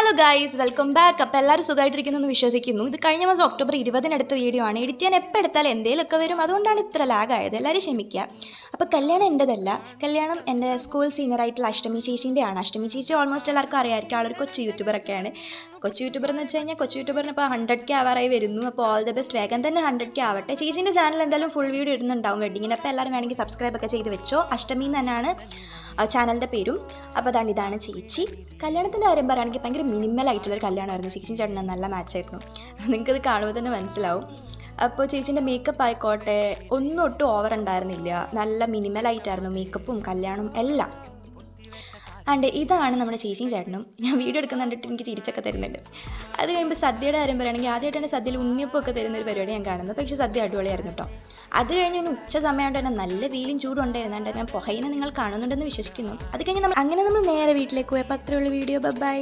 Hello guys, welcome back. അപ്പോൾ എല്ലാവരും സുഖമായിട്ടിരിക്കുന്നു എന്ന് വിശ്വസിക്കുന്നു. ഇത് കഴിഞ്ഞ മാസം ഒക്ടോബർ 20 എടുത്ത വീഡിയോ ആണ്. എഡിറ്റ് ചെയ്യാൻ എപ്പോൾ എടുത്താലും എന്തെങ്കിലുമൊക്കെ വരും, അതുകൊണ്ടാണ് ഇത്ര ലാഗായത്. എല്ലാവരും ക്ഷമിക്കുക. അപ്പോൾ കല്യാണം എൻ്റെതല്ല, കല്യാണം എൻ്റെ സ്കൂൾ സീനിയറായിട്ടുള്ള അഷ്ടമി ചേച്ചീൻ്റെ ആണ്. അഷ്ടമി ചേച്ചി ഓൾമോസ്റ്റ് എല്ലാവർക്കും അറിയാമായിരിക്കും. ആളൊരു കൊച്ചു യൂട്യൂബറൊക്കെയാണ്. കൊച്ചു യൂട്യൂബർ എന്ന് വെച്ച് കഴിഞ്ഞാൽ കൊച്ചു യൂട്യൂബറിന് ഇപ്പോൾ 100K ആവാറായി വരുന്നു. അപ്പോൾ ഓൾ ദ ബെസ്റ്റ്, വേഗം തന്നെ 100K ആവട്ടെ. ചേച്ചീൻ്റെ ചാനൽ എന്തായാലും ഫുൾ വീഡിയോ ഇടുന്നുണ്ടാവും വെഡിങ്ങിന്. അപ്പോൾ എല്ലാവരും വേണമെങ്കിൽ സബ്സ്ക്രൈബ് ഒക്കെ ചെയ്ത് വെച്ചോ. അഷ്ടമി തന്നെയാണ് ചാനലിൻ്റെ പേരും. അപ്പോൾ ഇതാണ് ചേച്ചി. കല്യാണത്തിൻ്റെ കാര്യം പറയുകയാണെങ്കിൽ ഭയങ്കര മിനിമലായിട്ടുള്ളൊരു കല്യാണമായിരുന്നു. ചേച്ചിയും ചേട്ടനും നല്ല മാച്ചായിരുന്നു. നിങ്ങൾക്കത് കാണുമ്പോൾ തന്നെ മനസ്സിലാവും. അപ്പോൾ ചേച്ചീൻ്റെ മേക്കപ്പ് ആയിക്കോട്ടെ ഒന്നും ഒട്ടും ഓവർ ഉണ്ടായിരുന്നില്ല. നല്ല മിനിമലായിട്ടായിരുന്നു മേക്കപ്പും കല്യാണവും എല്ലാം. ആൻഡ് ഇതാണ് നമ്മുടെ ചേച്ചിയും ചേട്ടനും. ഞാൻ വീഡിയോ എടുക്കുന്ന കണ്ടിട്ട് എനിക്ക് ചിരിച്ചൊക്കെ തരുന്നുണ്ട്. അത് കഴിയുമ്പോൾ സദ്യയുടെ കാര്യം പറയുകയാണെങ്കിൽ ആദ്യമായിട്ടാണ് സദ്യയിൽ ഉണ്ണിയപ്പൊക്കെ തരുന്നൊരു പരിപാടി ഞാൻ കാണുന്നത്. പക്ഷേ സദ്യ അടിപൊളിയായിരുന്നു കേട്ടോ. അത് കഴിഞ്ഞ് ഉച്ച സമയമായിട്ട് തന്നെ നല്ല വെയിലും ചൂടും ഉണ്ടായിരുന്നുണ്ട്. ഞാൻ പുഹയിനെ നിങ്ങൾ കാണുന്നുണ്ടെന്ന് വിശ്വസിക്കുന്നു. അത് കഴിഞ്ഞ് നമ്മൾ നേരെ വീട്ടിലേക്ക് പോയപ്പോൾ അത്രയുള്ള വീഡിയോ. ബൈ.